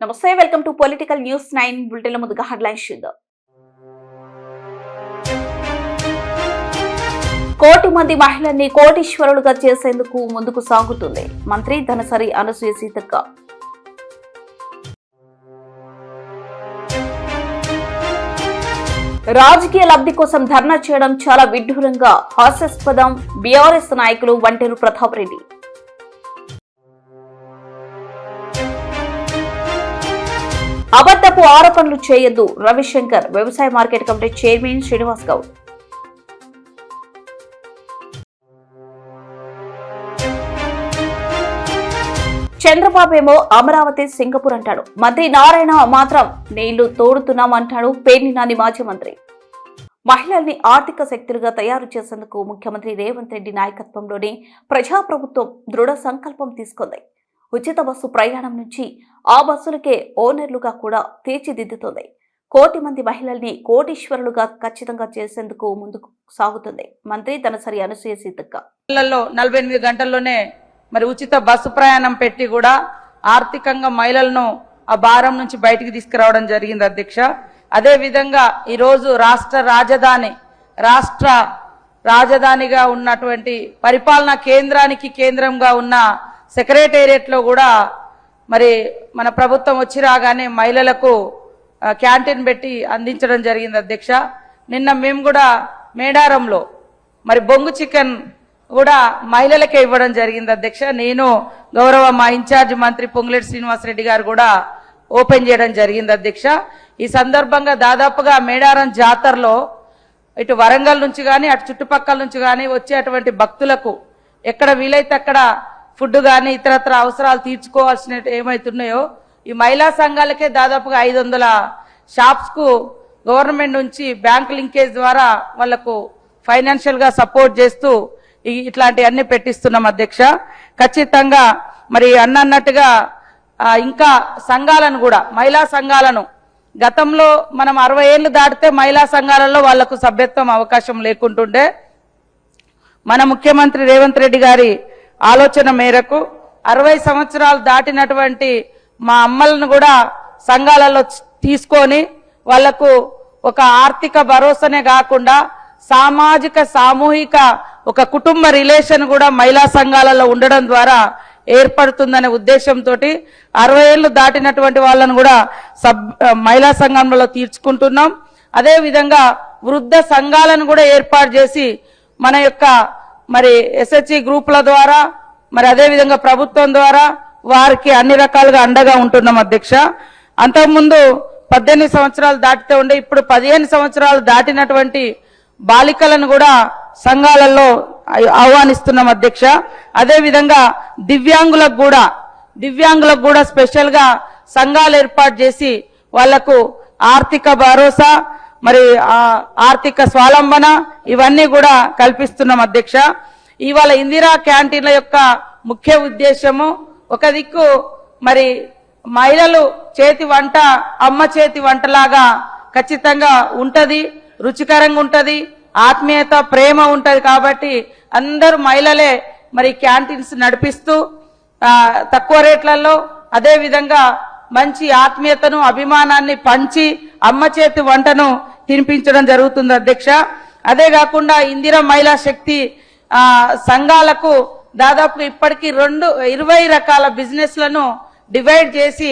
నమస్తే welcome to political news 9 bulletin లో ముందుగా హెడ్లైన్స్ చూద్దాం. కోటి మంది మహిళల్ని కోటీశ్వరులుగా చేసేందుకు ముందుకు సాగుతుంది మంత్రి ధనసరి అనసూయ సీతక్క. రాజకీయ లబ్ధి కోసం ధర్నా చేయడం చాలా విడ్డూరంగా హాస్యాస్పదం బీఆర్ఎస్ నాయకులు వంటేరు ప్రతాప్ రెడ్డి. అబద్ధపు ఆరోపణలు చేయొద్దు రవిశంకర్ వ్యవసాయ market committee chairman Srinivas Goud. Chandrababu ఏమో అమరావతి సింగపూర్ అంటాడు, మంత్రి నారాయణ మాత్రం నీళ్లు తోడుతున్నామంటాడు పేర్ని నాని మాజీ మంత్రి. మహిళల్ని ఆర్థిక శక్తులుగా తయారు చేసేందుకు ముఖ్యమంత్రి రేవంత్ రెడ్డి నాయకత్వంలోని ప్రజాప్రభుత్వం దృఢ సంకల్పం తీసుకుంది. ఉచిత బస్సు ప్రయాణం నుంచి ఆ బస్సులకే ఓనర్లుగా కూడా తీర్చిదిద్దుతోంది. కోటి మంది మహిళల్ని కోటీశ్వరులుగా ఖచ్చితంగా చేసేందుకు ముందుకు సాగుతుంది మంత్రి ధనసరి అనసూయ సీతక్క. 48 గంటల్లోనే మరి ఉచిత బస్సు ప్రయాణం పెట్టి కూడా ఆర్థికంగా మహిళలను ఆ భారం నుంచి బయటికి తీసుకురావడం జరిగింది అధ్యక్ష. అదే విధంగా ఈరోజు రాష్ట్ర రాజధానిగా ఉన్నటువంటి పరిపాలనా కేంద్రంగా ఉన్న సెక్రటేరియట్ లో కూడా మరి మన ప్రభుత్వం వచ్చి రాగానే మహిళలకు క్యాంటీన్ పెట్టి అందించడం జరిగింది అధ్యక్ష. నిన్న మేము కూడా మేడారంలో మరి బొంగు చికెన్ కూడా మహిళలకే ఇవ్వడం జరిగింది అధ్యక్ష. నేను గౌరవ మా ఇన్ఛార్జ్ మంత్రి పొంగులేటి శ్రీనివాసరెడ్డి గారు కూడా ఓపెన్ చేయడం జరిగింది అధ్యక్ష. ఈ సందర్భంగా దాదాపుగా మేడారం జాతరలో ఇటు వరంగల్ నుంచి కానీ అటు చుట్టుపక్కల నుంచి కానీ వచ్చేటువంటి భక్తులకు ఎక్కడ వీలైతే అక్కడ ఫుడ్ కానీ ఇతరత్ర అవసరాలు తీర్చుకోవాల్సిన ఏమైతున్నాయో ఈ మహిళా సంఘాలకే దాదాపుగా 500 షాప్స్ కు గవర్నమెంట్ నుంచి బ్యాంక్ లింకేజ్ ద్వారా వాళ్లకు ఫైనాన్షియల్ గా సపోర్ట్ చేస్తూ ఇట్లాంటివన్నీ పెట్టిస్తున్నాం అధ్యక్ష. ఖచ్చితంగా మరి అన్నట్టుగా ఇంకా సంఘాలను కూడా మహిళా సంఘాలను గతంలో మనం 60 ఏళ్లు దాటితే మహిళా సంఘాలలో వాళ్లకు సభ్యత్వం అవకాశం లేకుంటుండే మన ముఖ్యమంత్రి రేవంత్ రెడ్డి గారి ఆలోచన మేరకు 60 సంవత్సరాలు దాటినటువంటి మా అమ్మలను కూడా సంఘాలలో తీసుకొని వాళ్లకు ఒక ఆర్థిక భరోసానే కాకుండా సామూహిక ఒక కుటుంబ రిలేషన్ కూడా మహిళా సంఘాలలో ఉండడం ద్వారా ఏర్పడుతుందనే ఉద్దేశంతో 60 ఏళ్లు దాటినటువంటి వాళ్ళను కూడా మహిళా సంఘంలో తీర్చుకుంటున్నాం. అదే విధంగా వృద్ధ సంఘాలను కూడా ఏర్పాటు చేసి మన యొక్క మరి ఎస్హెచ్ఈ గ్రూపుల ద్వారా మరి అదే విధంగా ప్రభుత్వం ద్వారా వారికి అన్ని రకాలుగా అండగా ఉంటున్నాం అధ్యక్ష. అంతకుముందు 18 సంవత్సరాలు దాటితే ఉండే ఇప్పుడు 15 సంవత్సరాలు దాటినటువంటి బాలికలను కూడా సంఘాలలో ఆహ్వానిస్తున్నాం అధ్యక్ష. అదే విధంగా దివ్యాంగులకు కూడా స్పెషల్ గా సంఘాలు ఏర్పాటు చేసి వాళ్లకు ఆర్థిక భరోసా మరి ఆర్థిక స్వావలంబన ఇవన్నీ కూడా కల్పిస్తున్నాం అధ్యక్ష. ఇవాళ ఇందిరా క్యాంటీన్ల యొక్క ముఖ్య ఉద్దేశము ఒక దిక్కు మరి మహిళలు చేతి వంట అమ్మ చేతి వంటలాగా ఖచ్చితంగా ఉంటది, రుచికరంగా ఉంటది, ఆత్మీయత ప్రేమ ఉంటది. కాబట్టి అందరూ మహిళలే మరి క్యాంటీన్స్ నడిపిస్తూ తక్కువ రేట్లలో అదే విధంగా మంచి ఆత్మీయతను అభిమానాన్ని పంచి అమ్మ చేతి వంటను తినిపించడం జరుగుతుంది అధ్యక్ష. అదే కాకుండా ఇందిరా మహిళా శక్తి సంఘాలకు దాదాపు ఇప్పటికీ 20 రకాల బిజినెస్ లను డివైడ్ చేసి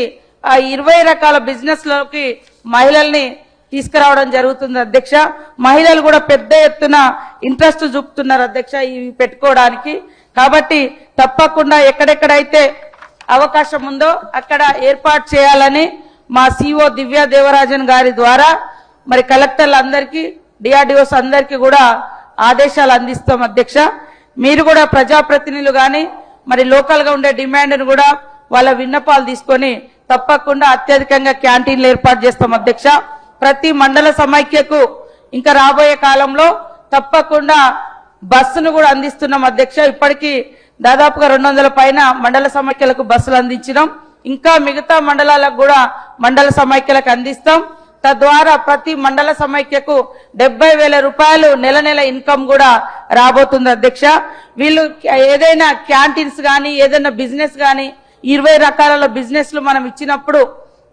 ఆ 20 రకాల బిజినెస్ లోకి మహిళల్ని తీసుకురావడం జరుగుతుంది అధ్యక్ష. మహిళలు కూడా పెద్ద ఎత్తున ఇంట్రెస్ట్ చూపుతున్నారు అధ్యక్ష ఇవి పెట్టుకోవడానికి. కాబట్టి తప్పకుండా ఎక్కడెక్కడైతే అవకాశం ఉందో అక్కడ ఏర్పాటు చేయాలని మా సిఓ దివ్య దేవరాజన్ గారి ద్వారా మరి కలెక్టర్లందరికీ డిఆర్డిఓస్ అందరికీ కూడా ఆదేశాలు అందిస్తాం అధ్యక్ష. మీరు కూడా ప్రజాప్రతినిధులు గాని మరి లోకల్ గా ఉండే డిమాండ్ను కూడా వాళ్ళ విన్నపాలు తీసుకొని తప్పకుండా అత్యధికంగా క్యాంటీన్లు ఏర్పాటు చేస్తాం అధ్యక్ష. ప్రతి మండల సమైక్యకు ఇంకా రాబోయే కాలంలో తప్పకుండా బస్సును కూడా అందిస్తున్నాం అధ్యక్ష. ఇప్పటికీ దాదాపుగా 200 పైన మండల సమైక్యలకు బస్సులు అందించినాం. ఇంకా మిగతా మండలాలకు కూడా మండల సమైక్యలకు అందిస్తాం. తద్వారా ప్రతి మండల సమైక్యకు 70,000 రూపాయలు నెల ఇన్కమ్ కూడా రాబోతుంది అధ్యక్ష. వీళ్ళు ఏదైనా క్యాంటీన్స్ గానీ ఏదైనా బిజినెస్ గానీ 20 రకాల బిజినెస్లు మనం ఇచ్చినప్పుడు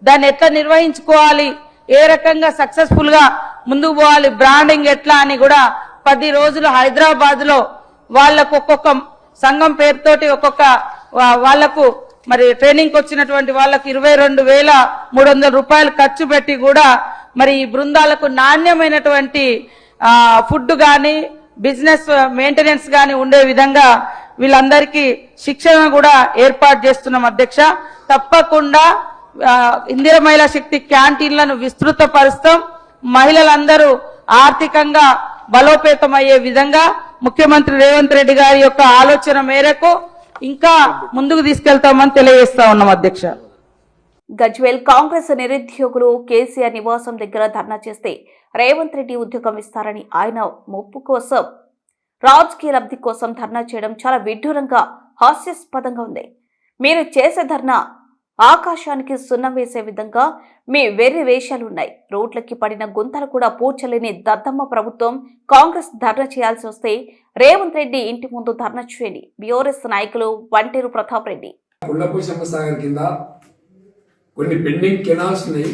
దాన్ని ఎట్లా నిర్వహించుకోవాలి, ఏ రకంగా సక్సెస్ఫుల్ గా ముందుకు పోవాలి, బ్రాండింగ్ ఎట్లా అని కూడా 10 రోజులు హైదరాబాద్ లో వాళ్లకు ఒక్కొక్క సంఘం పేరుతోటి ఒక్కొక్క వాళ్లకు మరి ట్రైనింగ్ వచ్చినటువంటి వాళ్లకు 22,300 రూపాయలు ఖర్చు పెట్టి కూడా మరి ఈ బృందాలకు నాణ్యమైనటువంటి ఫుడ్ గాని బిజినెస్ మెయింటెనెన్స్ గాని ఉండే విధంగా వీళ్ళందరికీ శిక్షణ కూడా ఏర్పాటు చేస్తున్నాం అధ్యక్ష. తప్పకుండా ఇందిర మహిళా శక్తి క్యాంటీన్లను విస్తృతపరుస్తాం. మహిళలందరూ ఆర్థికంగా బలోపేతమయ్యే విధంగా ముఖ్యమంత్రి రేవంత్ రెడ్డి గారి యొక్క ఆలోచన మేరకు ఇంకా ముందుకు తీసుకెళ్తామని తెలియజేస్తా ఉన్నాం అధ్యక్ష. గజ్వేల్ కాంగ్రెస్ నిరుద్యోగులు కేసీఆర్ నివాసం దగ్గర ధర్నా చేస్తే రేవంత్ రెడ్డి ఉద్యోగం ఇస్తారని ఆయన మొప్పు కోసం రాజకీయ లబ్ధి కోసం ధర్నా చేయడం చాలా విడ్డూరంగా హాస్యాస్పదంగా ఉంది. మీరు చేసే ధర్నా ఆకాశానికి సున్నం వేసే విధంగా మీ వెర్రి వేషాలున్నాయి. రోడ్లకి పడిన గుంతలు కూడా పూడ్చలేని దద్దమ్మ ప్రభుత్వం కాంగ్రెస్ ధర్నా చేయాల్సి వస్తే రేవంత్ రెడ్డి ఇంటి ముందు ధర్నా చేయండి. బీఆర్ఎస్ నాయకులు వంటేరు ప్రతాప్ రెడ్డి. కొన్ని పెండింగ్ కెనాల్స్ ఉన్నాయి,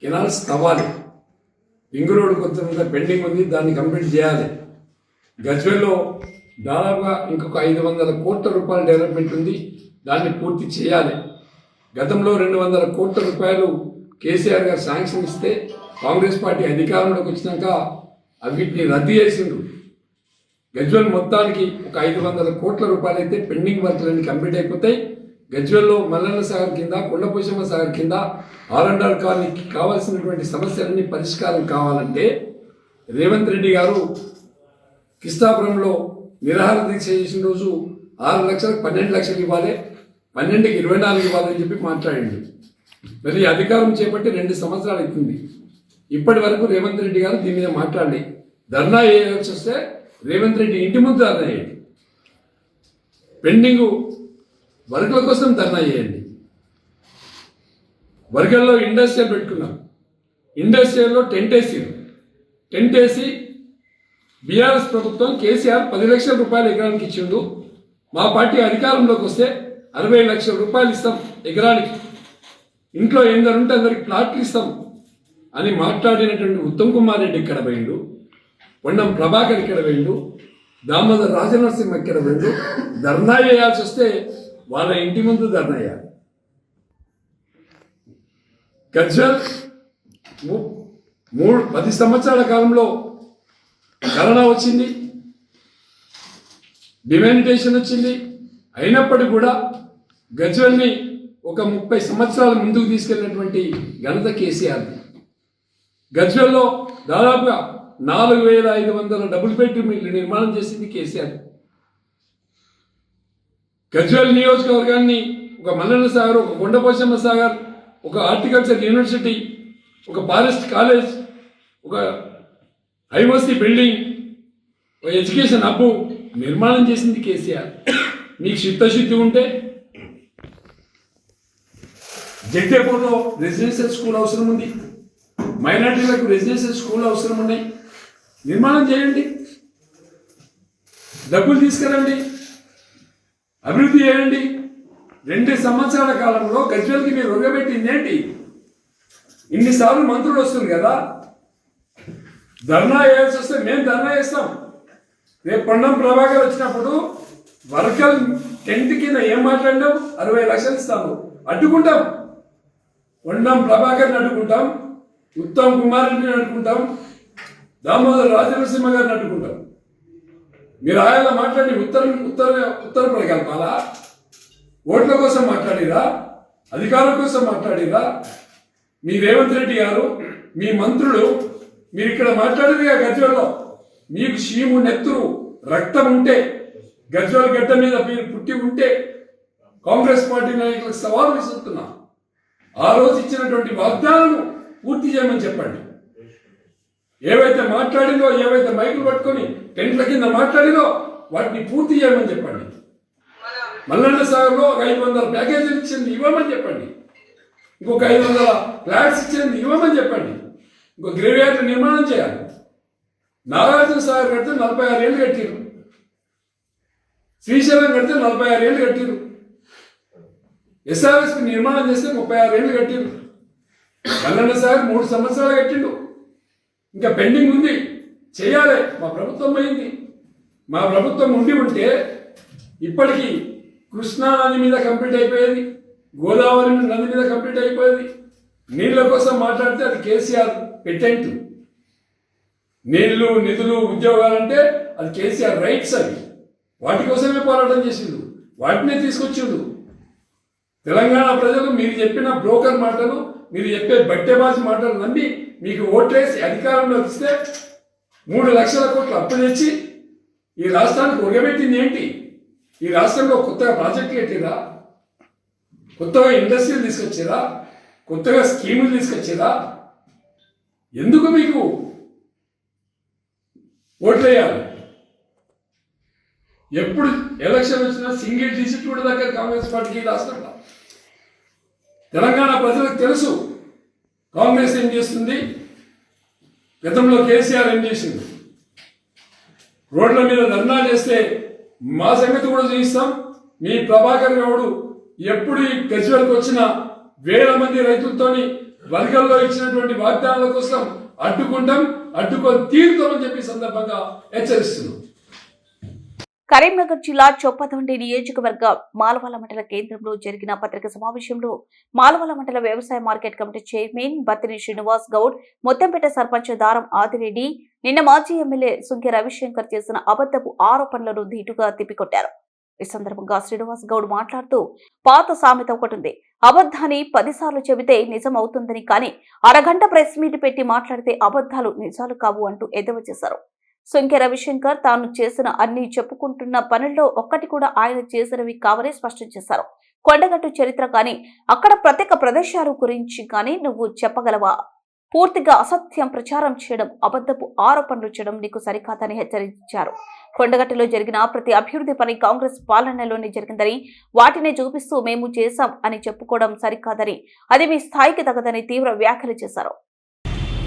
కెనాల్స్ తవ్వాలి. రింగ్ రోడ్ కొంత పెండింగ్ ఉంది, దాన్ని కంప్లీట్ చేయాలి. గజ్వేల్లో దాదాపుగా ఇంకొక 500 కోట్ల రూపాయల డెవలప్మెంట్ ఉంది, దాన్ని పూర్తి చేయాలి. గతంలో 200 కోట్ల రూపాయలు కేసీఆర్ గారు శాంక్షన్ ఇస్తే కాంగ్రెస్ పార్టీ అధికారంలోకి వచ్చినాక వీటిని రద్దు చేసిండ్రు. గజ్వేల్ మొత్తానికి ఒక 500 కోట్ల రూపాయలు అయితే పెండింగ్ వర్క్లన్నీ కంప్లీట్ అయిపోతాయి. గజ్వేల్లో మల్లన్న సాగర్ కింద, కొండపోచమ్మ సాగర్ కింద R&R కాలనీకి కావాల్సినటువంటి సమస్యలన్నీ పరిష్కారం కావాలంటే రేవంత్ రెడ్డి గారు కిస్తాపురంలో నిరాహార దీక్ష చేసిన రోజు 6 లక్షలకు 12 లక్షలు ఇవ్వాలి, 12కి 24 ఇవ్వాలని చెప్పి మాట్లాడింది. మరి అధికారం చేపట్టి 2 సంవత్సరాలు అవుతుంది. ఇప్పటి వరకు రేవంత్ రెడ్డి గారు దీని మీద మాట్లాడి ధర్నా వేయాల్సి వస్తే రేవంత్ రెడ్డి ఇంటి ముందు ధర్నా చేయండి, పెండింగ్ వర్గుల కోసం ధర్నా చేయండి. వర్గల్లో ఇండస్ట్రియల్ పెట్టుకున్నాం, ఇండస్ట్రియల్లో టెంట్ వేసి బీఆర్ఎస్ ప్రభుత్వం కేసీఆర్ 10 లక్షల రూపాయలు ఎకరానికి ఇచ్చిండు. మా పార్టీ అధికారంలోకి వస్తే 60 లక్షల రూపాయలు ఇస్తాం ఎకరానికి, ఇంట్లో ఎందరుంటే అందరికి ప్లాట్లు ఇస్తాం అని మాట్లాడినటువంటి ఉత్తమ్ కుమార్ రెడ్డి ఇక్కడ పోయిండు, పొన్నం ప్రభాకర్ ఇక్కడ పోయిండు, దామోదర్ రాజనరసింహ ఇక్కడ పోయిండు. ధర్నా చేయాల్సి వస్తే వాళ్ళ ఇంటి ముందు ధర్నా చేయాలి. గజ్వేల్ 10 సంవత్సరాల కాలంలో కరోనా వచ్చింది, డిమానిటేషన్ వచ్చింది. అయినప్పటికీ కూడా గజ్వేల్ని ఒక 30 సంవత్సరాల ముందుకు తీసుకెళ్ళినటువంటి ఘనత కేసీఆర్. గజ్వేల్లో దాదాపుగా 4,500 డబుల్ బెడ్రూమ్ ఇల్లు నిర్మాణం చేసింది కేసీఆర్. గజ్వేల్ నియోజకవర్గాన్ని ఒక మల్లన్న సాగర్, ఒక కొండపోచమ్మ సాగర్, ఒక హార్టికల్చర్ యూనివర్సిటీ, ఒక ఫారెస్ట్ కాలేజ్, ఒక ఐఓసి బిల్డింగ్, ఒక ఎడ్యుకేషన్ హబ్ నిర్మాణం చేసింది కేసీఆర్. మీకు చిత్తశుద్ధి ఉంటే జగ్దేపూర్లో రెసిడెన్షియల్ స్కూల్ అవసరం ఉంది, మైనార్టీలకు రెసిడెన్షియల్ స్కూల్ అవసరం ఉన్నాయి, నిర్మాణం చేయండి, డబ్బులు తీసుకురండి, అభివృద్ధి చేయండి. 2 సంవత్సరాల కాలంలో గజ్వేల్కి మీరు ఒరగబెట్టింది ఏంటి? ఇన్నిసార్లు మంత్రులు వస్తుంది కదా, ధర్నా వేయాల్సి వస్తే మేము ధర్నా చేస్తాం. రేపు పొన్నం ప్రభాకర్ వచ్చినప్పుడు వర్కల్ టెంట్ కింద ఏం మాట్లాడినావు, 60 లక్షలు ఇస్తాము, అడ్డుకుంటాం. పొన్నం ప్రభాకర్ని అడ్డుకుంటాం, ఉత్తమ్ కుమార్ రెడ్డిని అడ్డుకుంటాం, దామోదర్ రాజనరసింహ గారిని అడ్డుకుంటాం. మీరు ఆయన మాట్లాడి ఉత్తర ప్రకల్పాలా? ఓట్ల కోసం మాట్లాడిరా? అధికారుల కోసం మాట్లాడిరా? మీ రేవంత్ రెడ్డి గారు, మీ మంత్రులు, మీరు ఇక్కడ మాట్లాడేదిగా గజ్వేల్లో మీకు షీము నెత్తురు రక్తం ఉంటే, గజ్వేల్ గడ్డ మీద మీరు పుట్టి ఉంటే కాంగ్రెస్ పార్టీ నాయకులకు సవాలు విసురుతున్నా. ఆ రోజు ఇచ్చినటువంటి వాగ్దానాలను పూర్తి చేయమని చెప్పండి. ఏవైతే మాట్లాడిందో, ఏవైతే మైకులు పట్టుకొని టెంట్ల కింద మాట్లాడిందో వాటిని పూర్తి చేయమని చెప్పండి. మల్లన్న సాగర్లో 500 ప్యాకేజీలు ఇచ్చింది ఇవ్వమని చెప్పండి. ఇంకొక 500 ఫ్లాట్స్ ఇచ్చింది ఇవ్వమని చెప్పండి. ఇంకో గ్రేవ్యార్డ్ నిర్మాణం చేయాలి. నాగార్జున సాగర్ కడితే 46 ఏళ్ళు కట్టిరు, శ్రీశైలం కడితే 46 ఏళ్ళు కట్టిరు, SRSP నిర్మాణం చేస్తే 36 ఏళ్ళు కట్టిరు. మల్లన్న సార్ 3 సంవత్సరాలు కట్టిండు, ఇంకా పెండింగ్ ఉంది, చేయాలి. మా ప్రభుత్వం అయింది. మా ప్రభుత్వం ఉండి ఉంటే ఇప్పటికీ కృష్ణా నది మీద కంప్లీట్ అయిపోయేది, గోదావరి నది మీద కంప్లీట్ అయిపోయేది. నీళ్ళ కోసం మాట్లాడితే అది కేసీఆర్ పెటెంట్. నీళ్లు, నిధులు, ఉద్యోగాలంటే అది కేసీఆర్ రైట్స్. అవి వాటి కోసమే పోరాటం చేసిండు, వాటినే తీసుకొచ్చిండు. తెలంగాణ ప్రజలు మీరు చెప్పిన బ్రోకర్ మాటలు, మీరు చెప్పే బట్టెబాజీ మాటలు నమ్మి మీకు ఓట్లేసి అధికారంలోకి ఇస్తే 3 లక్షల కోట్లు అప్పు తెచ్చి ఈ రాష్ట్రానికి ఉరగబెట్టింది ఏంటి? ఈ రాష్ట్రంలో కొత్తగా ప్రాజెక్టులు పెట్టిరా, కొత్తగా ఇండస్ట్రీలు తీసుకొచ్చిరా, కొత్తగా స్కీములు తీసుకొచ్చిరా? ఎందుకు మీకు ఓట్లేయాలి? ఎప్పుడు ఎలక్షన్ వచ్చినా సింగిల్ డిజిట్ కూడా దగ్గర కాంగ్రెస్ పార్టీకి రాష్ట్రంలో. తెలంగాణ ప్రజలకు తెలుసు కాంగ్రెస్ ఏం చేస్తుంది, గతంలో కేసీఆర్ ఏం చేసింది. రోడ్ల మీద ధర్నా చేస్తే మా సంగతి కూడా చూపిస్తాం. మీ ప్రభాకర్ గౌడు ఎప్పుడు ఈ గజ్వేల్కి వచ్చిన వేల మంది రైతులతోని వర్గాల్లో ఇచ్చినటువంటి వాగ్దానాల కోసం అడ్డుకొని తీరుతామని చెప్పి సందర్భంగా హెచ్చరిస్తున్నాం. కరీంనగర్ జిల్లా చొప్పదండి నియోజకవర్గ మాలవాల మండల కేంద్రంలో జరిగిన పత్రికా సమావేశంలో మాలవాల మండల వ్యవసాయ market committee chairman Battini Srinivas Goud, Mothampeta sarpanch Daram Adireddy నిన్న మాజీ ఎమ్మెల్యే సుంకె రవిశంకర్ చేసిన అబద్ధపు ఆరోపణలను ధీటుగా తిప్పికొట్టారు. ఈ సందర్భంగా శ్రీనివాస్ గౌడ్ మాట్లాడుతూ, పాత సామెత ఒకటి ఉంది, అబద్ధాన్ని 10 సార్లు చెబితే నిజం అవుతుందని, కానీ అరగంట ప్రెస్ మీట్ పెట్టి మాట్లాడితే అబద్ధాలు నిజాలు కావు అంటూ ఎద్దేవా చేశారు. సుంకె రవిశంకర్ తాను చేసిన అన్ని చెప్పుకుంటున్న పనుల్లో ఒక్కటి కూడా ఆయన చేసినవి కావని స్పష్టం చేశారు. కొండగట్టు చరిత్ర కానీ అక్కడ ప్రత్యేక ప్రదేశాల గురించి కానీ నువ్వు చెప్పగలవా? పూర్తిగా అసత్యం ప్రచారం చేయడం, అబద్ధపు ఆరోపణలు చేయడం నీకు సరికాదని హెచ్చరించారు. కొండగట్టులో జరిగిన ప్రతి అభివృద్ధి పని కాంగ్రెస్ పాలనలోనే జరిగిందని, వాటిని చూపిస్తూ మేము చేశాం అని చెప్పుకోవడం సరికాదని, అది మీ స్థాయికి తగదని తీవ్ర వ్యాఖ్యలు చేశారు.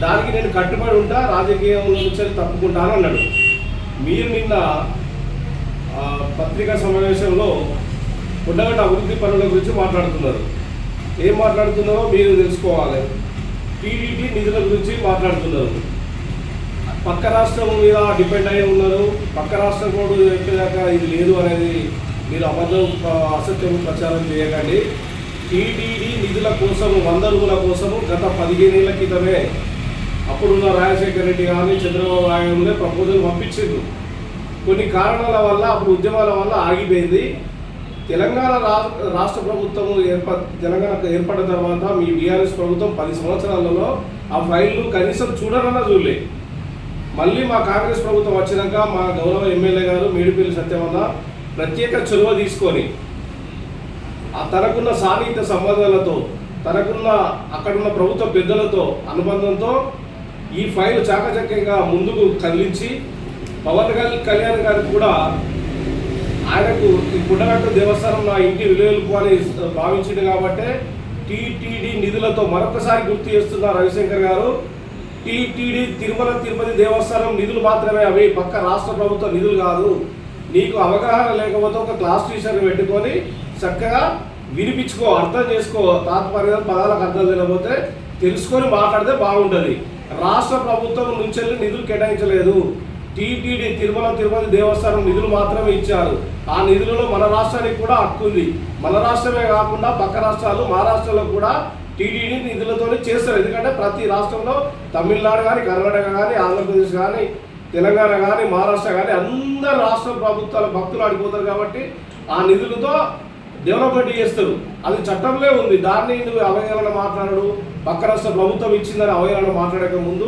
దానికి నేను కట్టుబడి ఉంటా, రాజకీయంలో నుంచి తప్పుకుంటాను అన్నాడు. మీరు నిన్న పత్రికా సమావేశంలో కొండగట్ట అభివృద్ధి పనుల గురించి మాట్లాడుతున్నారు. ఏం మాట్లాడుతున్నారో మీరు తెలుసుకోవాలి. టీడీపీ నిధుల గురించి మాట్లాడుతున్నారు. పక్క రాష్ట్రం మీద డిపెండ్ అయి ఉన్నారు. పక్క రాష్ట్రం కూడా చెప్పేదాకా ఇది లేదు అనేది మీరు అసత్యం ప్రచారం చేయకండి. టీటీడీ నిధుల కోసము 100 రూపాయల కోసము గత 15 ఏళ్ల క్రితమే అప్పుడున్న రాజశేఖర రెడ్డి కానీ చంద్రబాబు నాయుడు ప్రపోజల్ పంపించారు. కొన్ని కారణాల వల్ల, అప్పుడు ఉద్యమాల వల్ల ఆగిపోయింది. తెలంగాణ రాష్ట్ర ప్రభుత్వం తెలంగాణ ఏర్పడిన తర్వాత మీ బీఆర్ఎస్ ప్రభుత్వం 10 సంవత్సరాలలో ఆ ఫైల్ను కనీసం చూడరన్నా చూడలే. మళ్ళీ మా కాంగ్రెస్ ప్రభుత్వం వచ్చినాక మా గౌరవ ఎమ్మెల్యే గారు మేడిపల్లి సత్యవన్న ప్రత్యేక చొరవ తీసుకొని తనకున్న సాన్నిహిత సంబంధాలతో, తనకున్న అక్కడున్న ప్రభుత్వ పెద్దలతో అనుబంధంతో ఈ ఫైల్ చాకచక్యంగా ముందుకు కదిలించి పవన్ కళ్యాణ్ గారికి కూడా ఆయనకు ఈ కొండగట్టు దేవస్థానం నా ఇంటి విలువలకు అని భావించింది. కాబట్టి టీటీడీ నిధులతో మరొకసారి గుర్తు చేస్తున్న రవిశంకర్ గారు, టీటీడీ తిరుపతి దేవస్థానం నిధులు మాత్రమే, అవి పక్క రాష్ట్ర ప్రభుత్వ నిధులు కాదు. నీకు అవగాహన లేకపోతే ఒక క్లాస్ టీచర్ని పెట్టుకొని చక్కగా వినిపించుకో, అర్థం చేసుకో. తాత్పర్యం పదాలకు అర్థం తెలియకపోతే తెలుసుకొని మాట్లాడితే బాగుంటుంది. రాష్ట్ర ప్రభుత్వం నుంచి నిధులు కేటాయించలేదు. టీటీడీ తిరుపతి దేవస్థానం నిధులు మాత్రమే ఇచ్చారు. ఆ నిధులలో మన రాష్ట్రానికి కూడా హక్కు ఉంది. మన రాష్ట్రమే కాకుండా పక్క రాష్ట్రాలు, మహారాష్ట్రలో కూడా టీటీడీ నిధులతోనే చేస్తారు. ఎందుకంటే ప్రతి రాష్ట్రంలో తమిళనాడు కానీ, కర్ణాటక కానీ, ఆంధ్రప్రదేశ్ కానీ, తెలంగాణ కానీ, మహారాష్ట్ర కానీ అందరు రాష్ట్ర ప్రభుత్వాల భక్తులు ఆడిపోతారు. కాబట్టి ఆ నిధులతో డెవలప్మెంట్ చేస్తారు. అది చట్టంలో ఉంది. దాన్ని నువ్వు అవహేళన మాట్లాడడు, పక్క రాష్ట్ర ప్రభుత్వం ఇచ్చిందని అవహేళన మాట్లాడక ముందు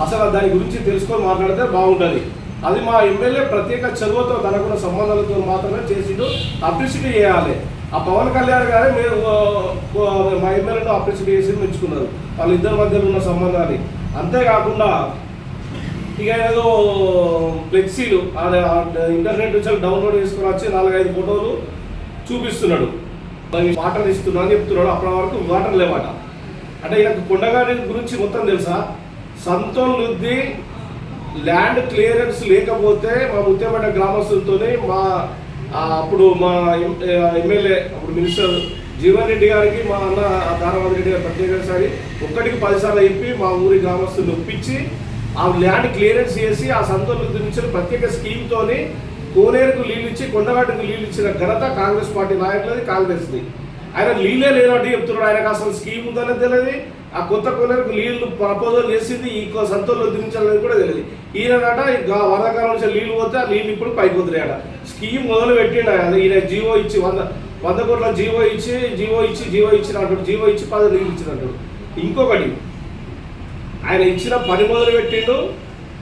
అసలు దాని గురించి తెలుసుకొని మాట్లాడితే బాగుంటుంది. అది మా ఎమ్మెల్యే ప్రత్యేక చదువుతో తనకున్న సంబంధాలతో మాత్రమే చేసిండు. అప్రిషియేట్ చేయాలి. ఆ పవన్ కళ్యాణ్ గారే మీరు మా ఎమ్మెల్యేను అప్రిషియేట్ చేసి మెచ్చుకున్నారు వాళ్ళిద్దరి మధ్యలో ఉన్న సంబంధాన్ని. అంతేకాకుండా ఇక ఏదో ఫ్లెక్సీలు ఇంటర్నెట్ నుంచి డౌన్లోడ్ చేసుకుని వచ్చి 4-5 ఫోటోలు చూపిస్తున్నాడు. వాటర్ ఇస్తున్నా అని చెప్తున్నాడు. అప్పటి వరకు వాటర్ లేవాట. అంటే ఈయనకు కొండగారి గురించి మొత్తం తెలుసా? సంతోష్ ల్యాండ్ క్లియరెన్స్ లేకపోతే మా ముత్యంపేట గ్రామస్తులతోనే అప్పుడు మా ఎమ్మెల్యే, అప్పుడు మినిస్టర్ జీవన్ రెడ్డి గారికి మా అన్న దారావతి రెడ్డి గారు ప్రత్యేకసారి ఒక్కటికి 10 సార్లు చెప్పి మా ఊరి గ్రామస్తులు ఒప్పించి ఆ ల్యాండ్ క్లియరెన్స్ చేసి ఆ సంతోష గురించి ప్రత్యేక స్కీమ్తోని కోనేరుకు నీళ్ళు ఇచ్చి కొండగట్టుకు నీళ్ళు ఇచ్చిన ఘనత కాంగ్రెస్ పార్టీ నాయకులది, కాంగ్రెస్ది. ఆయన నీళ్ళే లేనట్టు చెప్తున్నాడు. ఆయనకు అసలు స్కీమ్ ఉందనే తెలియదు. ఆ కొత్త కోనేరుకు నీళ్లు ప్రపోజల్ చేసింది ఈ సంతోషంలో దించాలనేది కూడా తెలియదు. ఈయనట వరదకాలం నుంచి నీళ్లు పోతే ఆ నీళ్ళు ఇప్పుడు పైకి వదిలేట స్కీమ్ మొదలు పెట్టిండు. ఈయన జీవో ఇచ్చి 100 కోట్ల జీవో ఇచ్చినట్టు జీవో ఇచ్చి 10 నీళ్ళు ఇచ్చినట్టు. ఇంకొకటి ఆయన ఇచ్చిన పని మొదలు పెట్టిండు,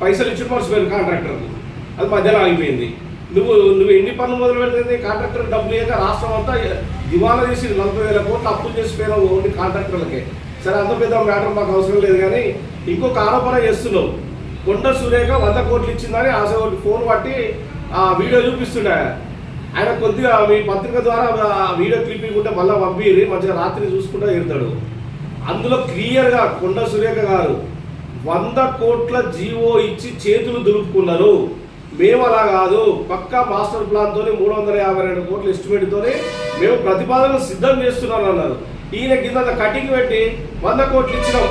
పైసలు ఇచ్చి మర్చిపోయారు కాంట్రాక్టర్కి. అది మధ్యలో ఆగిపోయింది. నువ్వు ఎన్ని పనులు మొదలు పెడితే కాంట్రాక్టర్ డబ్బులు లేక రాష్ట్రం అంతా దివాలా తీసి 40,000 కోట్లు అప్పులు చేసిపోయినావు ఓన్లీ కాంట్రాక్టర్లకే. సరే, అంత పెద్ద మ్యాటర్ మాకు అవసరం లేదు. కానీ ఇంకొక ఆరోపణ చేస్తున్నావు. కొండ సురేఖ 100 కోట్లు ఇచ్చిందని ఒకటి ఫోన్ పట్టి ఆ వీడియో చూపిస్తుండే. ఆయన కొద్దిగా మీ పత్రిక ద్వారా ఆ వీడియో క్లిప్పింగ్ ఉంటే మళ్ళీ పంపిరి, మంచిగా రాత్రి చూసుకుంటూ ఎడతాడు. అందులో క్లియర్గా కొండ సురేఖ గారు 100 కోట్ల జీవో ఇచ్చి చేతులు దులుపుకున్నారు. మేము అలా కాదు, పక్కా మాస్టర్ ప్లాన్తో 352 కోట్ల ఎస్టిమేట్తో మేము ప్రతిపాదనలు సిద్ధం చేస్తున్నాం అన్నారు. ఈయన కింద కటింగ్ పెట్టి 100 కోట్లు ఇచ్చినాం.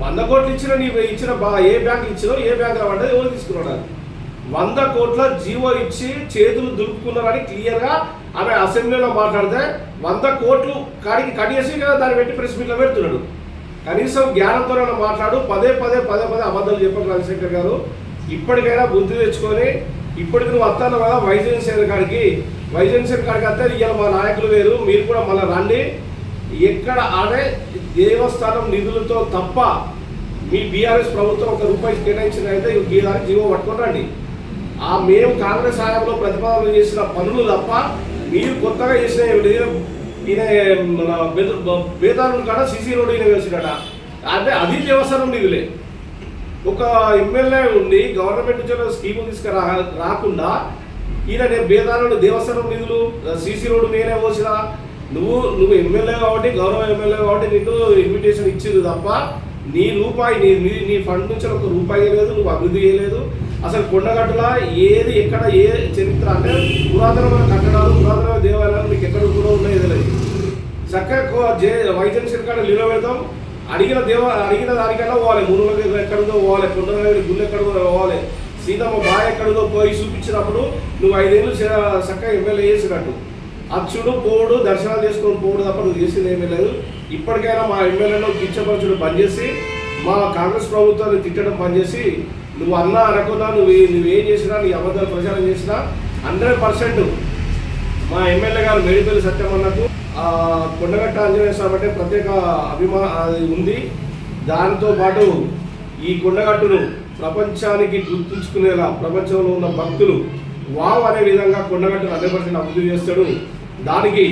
100 కోట్లు ఇచ్చిన నీ ఇచ్చిన ఏ బ్యాంకు ఇచ్చినో ఏ బ్యాంకులో పడ్డది ఎవరు తీసుకున్నాడు? 100 కోట్ల జీవో ఇచ్చి చేతులు దులుపుకున్నారని క్లియర్గా ఆమె అసెంబ్లీలో మాట్లాడితే 100 కోట్లు కాడికి కడిగేసి కదా దాన్ని పెట్టి ప్రెస్ మీట్లో పెడుతున్నాడు. కనీసం జ్ఞానంతో మాట్లాడు. పదే అబద్ధాలు చెప్పారు రవిశంకర్ గారు. ఇప్పటికైనా బుద్ధి తెచ్చుకొని ఇప్పటికి నువ్వు వస్తాను కదా వైజయంసేన కాడికి వస్తే ఇవాళ మా నాయకులు వేరు, మీరు కూడా మళ్ళీ రండి. ఎక్కడ ఆడే దేవస్థానం నిధులతో తప్ప మీ బీఆర్ఎస్ ప్రభుత్వం ₹1 కేటాయించినైతే ఈ దానికి జీవో పట్టుకొని రండి. మేము కాంగ్రెస్ హయాంలో ప్రతిపాదన చేసిన పనులు తప్ప మీరు కొత్తగా చేసిన ఈయన బేతాళుడు కాడ సిసి రోడ్ ఈయన వేసినట. అంటే అది దేవస్థానం నిధులే. ఒక ఎమ్మెల్యే ఉండి గవర్నమెంట్ నుంచి స్కీములు రాకుండా ఈయన నేను బేతాళుడు దేవస్థానం నిధులు సిసి రోడ్డు నేనే పోసిన. నువ్వు ఎమ్మెల్యే కాబట్టి, గౌరవ ఎమ్మెల్యే కాబట్టి నీకు ఇన్విటేషన్ ఇచ్చింది తప్ప నీ రూపాయి నీ ఫండ్ నుంచి ₹1 లేదు, నువ్వు అభివృద్ధి చేయలేదు. అసలు కొండగట్టుల ఏది ఎక్కడ ఏ చరిత్ర అంటే పురాతనమైన కట్టడాలు, పురాతనమైన దేవాలయాలు మీకు ఎక్కడ కూడా ఉన్నాయి లేదు. చక్కగా వైజయంసేన కాడ నిలబెడతాం. అడిగిన దానికన్నా పోవాలి. మునుగోలు ఎక్కడిదో పోవాలి, కొండగడి గుళ్ళు ఎక్కడిదో పోవాలి, సీతమ్మ బాయ్ ఎక్కడిదో పోయి చూపించినప్పుడు నువ్వు 5 ఏళ్ళు చక్కగా ఎమ్మెల్యే చేసినట్టు అచ్చుడు పోడు దర్శనాలు చేసుకొని పోడు తప్ప నువ్వు చేసింది ఏమీ లేదు. ఇప్పటికైనా మా ఎమ్మెల్యేలో కించపరచుడు పనిచేసి మా కాంగ్రెస్ ప్రభుత్వాన్ని తిట్టడం పనిచేసి నువ్వు అన్నా అనకున్నా నువ్వేం చేసినా నీ అబద్ధాలు ప్రచారం చేసినా 100% మా ఎమ్మెల్యే గారు మేడిపల్లి సత్యమన్నకు కొండగట్ట ఆంజనేయ స్వామి అంటే ప్రత్యేక అది ఉంది. దానితో పాటు ఈ కొండగట్టును ప్రపంచానికి గుర్తుంచుకునేలా ప్రపంచంలో ఉన్న భక్తులు వావ్ అనే విధంగా కొండగట్టును 100% అభివృద్ధి చేస్తాడు. దానికి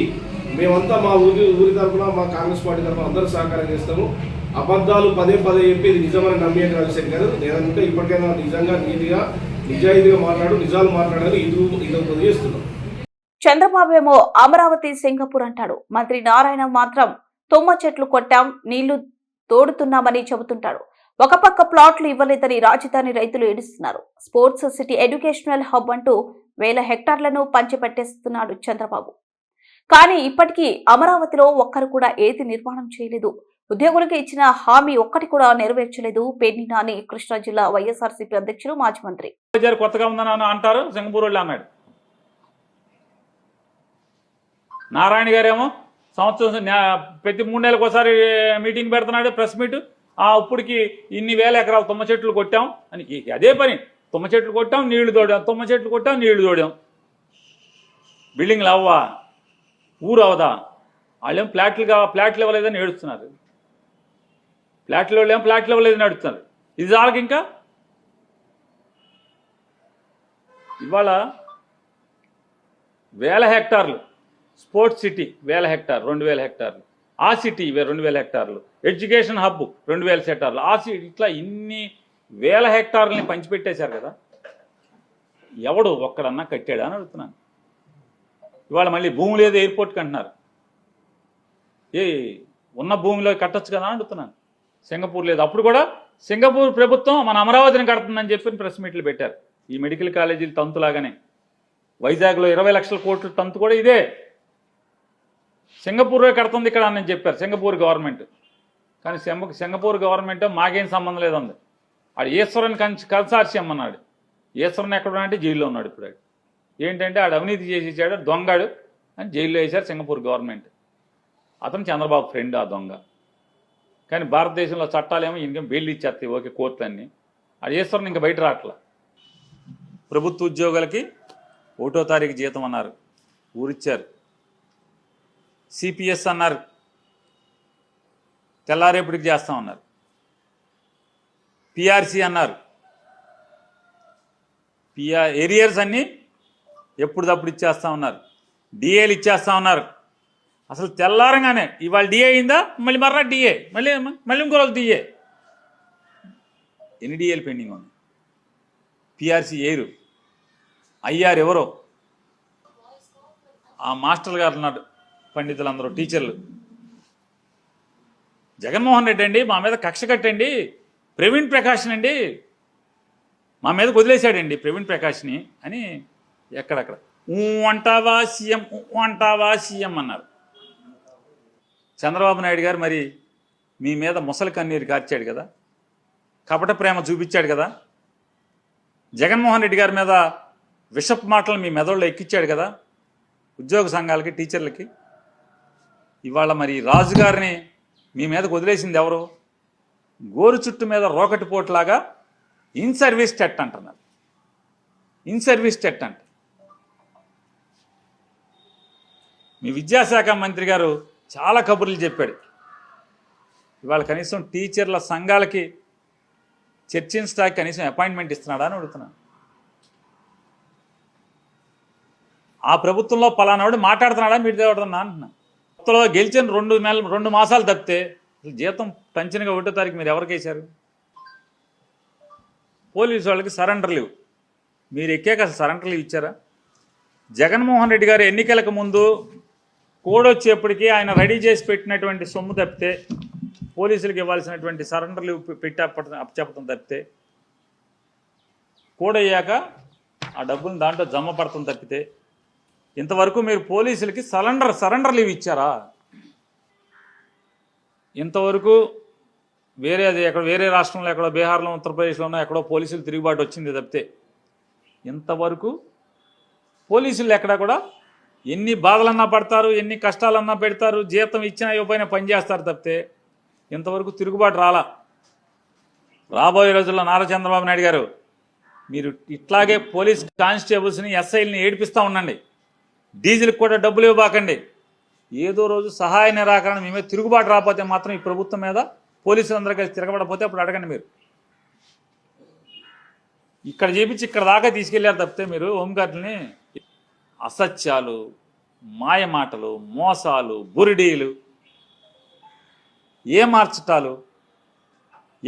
మేమంతా మా ఊరి తరఫున మా కాంగ్రెస్ పార్టీ తరఫున అందరూ సహకారం చేస్తాము. అబద్ధాలు పదే చెప్పి ఇది నిజమని నమ్మేట రవిశంకర్ లేదంటే ఇప్పటికైనా నిజంగా నీతిగా నిజాయితీగా నిజాలు మాట్లాడాలి. ఇది చేస్తున్నాం. చంద్రబాబు ఏమో అమరావతి సింగపూర్ అంటాడు. మంత్రి నారాయణ మాత్రం తుమ్మ చెట్లు కొట్టాం, నీళ్లు తోడుతున్నామని చెబుతుంటాడు. ఒక పక్క ప్లాట్లు ఇవ్వలేదని రాజధాని రైతులు ఏడుస్తున్నారు. స్పోర్ట్స్ సిటీ, ఎడ్యుకేషనల్ హబ్ అంటూ 1000 హెక్టార్లను పంచిపెట్టేస్తున్నాడు చంద్రబాబు. కానీ ఇప్పటికీ అమరావతిలో ఒక్కరు కూడా ఏది నిర్మాణం చేయలేదు. ఉద్యోగులకు ఇచ్చిన హామీ ఒక్కటి కూడా నెరవేర్చలేదు. పేర్ని నాని కృష్ణా జిల్లా వైఎస్ఆర్సీపీ అధ్యక్షులు, మాజీ మంత్రి. కొత్తగా ఉందని అంటారు, సింగపూర్ వాళ్ళు అన్నాడు. నారాయణ గారేమో సంవత్సరం ప్రతి 3 నెలలకు ఒకసారి మీటింగ్ పెడుతున్నాడు, ప్రెస్ మీట్. ఇప్పటికి ఇన్ని 1000 ఎకరాలు తుమ్మ చెట్లు కొట్టాం అని అదే పని. తుమ్మ చెట్లు కొట్టాం, నీళ్లు తోడాం, తుమ్మ చెట్లు కొట్టాం, నీళ్లు తోడాం. బిల్డింగ్లు అవ్వా, ఊరు అవదా? వాళ్ళేం ఫ్లాట్లు ఇవ్వలేదని ఏడుస్తున్నారు. ఫ్లాట్లు ఇవ్వలేదని అడుగుతున్నారు. ఇది వాళ్ళకి ఇంకా ఇవాళ 1000 హెక్టార్లు స్పోర్ట్స్ సిటీ 1000 హెక్టార్లు, 2000 హెక్టార్లు. ఆ సిటీ 2000 హెక్టార్లు, ఎడ్యుకేషన్ హబ్ 2000 హెక్టార్లు. ఆ సిటీ ఇట్లా ఇన్ని 1000 హెక్టార్లని పంచిపెట్టేశారు కదా. ఎవడు ఒక్కడన్నా కట్టాడా అని అడుగుతున్నాను. ఇవాళ మళ్ళీ భూమి లేదు ఎయిర్పోర్ట్కి అంటున్నారు. ఉన్న భూమిలో కట్టచ్చు కదా అని అడుగుతున్నాను. సింగపూర్ లేదు. అప్పుడు కూడా సింగపూర్ ప్రభుత్వం మన అమరావతిని కడుతుందని చెప్పి ప్రెస్ మీట్లు పెట్టారు. ఈ మెడికల్ కాలేజీలు తంతులాగానే వైజాగ్లో 20 లక్షల కోట్ల తంతు కూడా ఇదే. సింగపూరే కడుతుంది ఇక్కడ అని చెప్పారు, సింగపూర్ గవర్నమెంట్. కానీ సింగపూర్ గవర్నమెంట్ మాకేం సంబంధం లేదంది. ఆడు ఈశ్వరుని కన్సార్ష్యం అన్నాడు. ఈశ్వరుని ఎక్కడ అంటే జైల్లో ఉన్నాడు ఇప్పుడు. ఏంటంటే ఆడు అవినీతి చేసి ఇచ్చాడు, దొంగాడు అని జైల్లో వేశారు సింగపూర్ గవర్నమెంట్. అతను చంద్రబాబు ఫ్రెండ్ ఆ దొంగ. కానీ భారతదేశంలో చట్టాలేమో ఇంకేం బెయిల్ ఇచ్చేస్తాయి ఓకే కోర్టులన్నీ. ఆ ఈశ్వరుని ఇంకా బయట రావట్లా. ప్రభుత్వ ఉద్యోగులకి 1వ తారీఖు జీతం అన్నారు, ఊరిచ్చారు. సిపిఎస్ అన్నారు, తెల్లారేపటికి చేస్తామన్నారు. పిఆర్సి అన్నారు, ఏరియర్స్ అన్నీ ఎప్పుడుదప్పుడు ఇచ్చేస్తా ఉన్నారు. డిఏలు ఇచ్చేస్తా ఉన్నారు. అసలు తెల్లారంగానే ఇవాళ డిఏ అయిందా, మళ్ళీ మర్రా డిఏ, మళ్ళీ ఇంకో రోజు డిఏ. ఎన్ని డిఏలు పెండింగ్ ఉంది? పిఆర్సి ఏరు, ఐఆర్ ఎవరో ఆ మాస్టర్లు గారు ఉన్నారు, పండితులు అందరూ టీచర్లు. జగన్మోహన్ రెడ్డి అండి మా మీద కక్ష కట్టండి, ప్రవీణ్ ప్రకాష్ని అండి మా మీద వదిలేశాడండి ప్రవీణ్ ప్రకాష్ని అని ఎక్కడక్కడ అంటావా సీఎం అన్నారు. చంద్రబాబు నాయుడు గారు మరి మీ మీద ముసలి కన్నీరు కార్చాడు కదా, కపట ప్రేమ చూపించాడు కదా, జగన్మోహన్ రెడ్డి గారి మీద విషపు మాటలు మీ మెదడులో ఎక్కించాడు కదా ఉద్యోగ సంఘాలకి, టీచర్లకి. ఇవాళ మరి రాజుగారిని మీ మీదకు వదిలేసింది ఎవరు? గోరు చుట్టు మీద రోకటి పోట్లాగా ఇన్ సర్వీస్ టెట్ అంటున్నారు. ఇన్ సర్వీస్ టెట్ అంట. మీ విద్యాశాఖ మంత్రి గారు చాలా కబుర్లు చెప్పాడు. ఇవాళ కనీసం టీచర్ల సంఘాలకి చర్చించడానికి కనీసం అపాయింట్మెంట్ ఇస్తున్నాడా అని అడుగుతున్నాను. ఆ ప్రభుత్వంలో పలానాడు మాట్లాడుతున్నాడా మీరు దేవడుతున్నా అంటున్నా. కొత్తలో గెలిచిన 2 మాసాలు తప్పితే జీతం టంచనగా 1వ తారీఖు మీరు ఎవరికి వేశారు? పోలీసు వాళ్ళకి సరెండర్ లీవ్ మీరు ఎక్కాక అసలు సరెండర్ లీవ్ ఇచ్చారా? జగన్మోహన్ రెడ్డి గారు ఎన్నికలకు ముందు కోడ్ వచ్చేప్పటికీ ఆయన రెడీ చేసి పెట్టినటువంటి సొమ్ము తప్పితే, పోలీసులకు ఇవ్వాల్సినటువంటి సరెండర్ లీవ్ పెట్టి అప్పచెప్పడం తప్పితే, కోడ్ అయ్యాక ఆ డబ్బులు దాంట్లో జమ పడటం తప్పితే ఇంతవరకు మీరు పోలీసులకి సరెండర్ లీవ్ ఇచ్చారా? ఇంతవరకు వేరే రాష్ట్రంలో ఎక్కడో బీహార్లో, ఉత్తరప్రదేశ్లోనో ఎక్కడో పోలీసులు తిరుగుబాటు వచ్చింది తప్పితే ఇంతవరకు పోలీసులు ఎక్కడా కూడా ఎన్ని బాధలన్నా పడతారు, ఎన్ని కష్టాలన్నా పెడతారు, జీతం ఇచ్చినా ఇవ్వకపోయినా పనిచేస్తారు తప్పితే ఇంతవరకు తిరుగుబాటు రాలా. రాబోయే రోజుల్లో నారా చంద్రబాబు నాయుడు గారు మీరు ఇట్లాగే పోలీస్ కానిస్టేబుల్స్ని, ఎస్ఐల్ని ఏడిపిస్తూ ఉండండి. డీజిల్కి కూడా డబ్బులు ఇవ్వబాకండి. ఏదో రోజు సహాయ నిరాకరణ మీ మీద తిరుగుబాటు రాకపోతే మాత్రం ఈ ప్రభుత్వం మీద పోలీసులందరూ కలిసి తిరగబడపోతే అప్పుడు అడగండి. మీరు ఇక్కడ చేపించి ఇక్కడ దాకా తీసుకెళ్లారు తప్పితే మీరు హోంగార్డుని అసత్యాలు, మాయ మాటలు, మోసాలు, బురిడీలు, ఏ మార్చటాలు,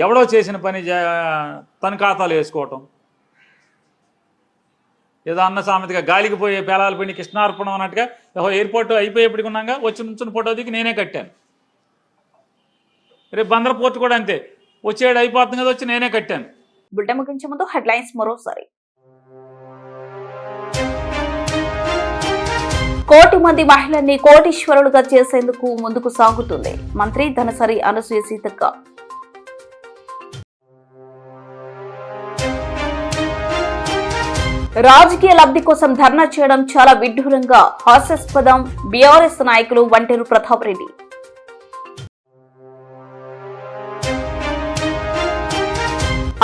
ఎవడో చేసిన పని తన ఖాతాలు వేసుకోవటం, ఏదో అన్న సామెతగా గాలికి పోయే పేలాల పిండి కృష్ణార్పణం అన్నట్టుగా ఎయిర్పోర్ట్ అయిపోయేప్పటికి ఉన్నాగా వచ్చి నుంచుని ఫోటో దిగి నేనే కట్టాను. రేపు బందర్ పోర్ట్ కూడా అంతే, వచ్చేడు అయిపోతుంది కదా వచ్చి నేనే కట్టాను. బులెటిన్ ముగించే ముందు హెడ్లైన్స్ మరోసారి. 1 కోటి మంది మహిళల్ని కోటీశ్వరులుగా చేసేందుకు ముందుకు సాగుతుంది మంత్రి ధనసరి అనసూయ సీతక్క. రాజకీయ లబ్ధి కోసం ధర్నా చేయడం చాలా విడ్డూరంగా హాస్యాస్పదం బీఆర్ఎస్ నాయకులు వంటేరు ప్రతాప్ రెడ్డి.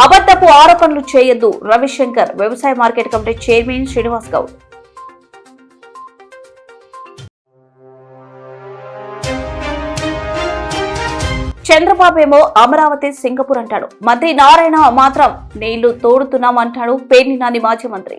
అబద్ధపు ఆరోపణలు చేయొద్దు రవిశంకర్ వ్యవసాయ market committee chairman Srinivas Goud. Chandrababu ఏమో అమరావతి సింగపూర్ అంటాడు, మంత్రి నారాయణ మాత్రం నీళ్లు తోడుతున్నామంటాడు పేర్ని నాని మాజీ మంత్రి.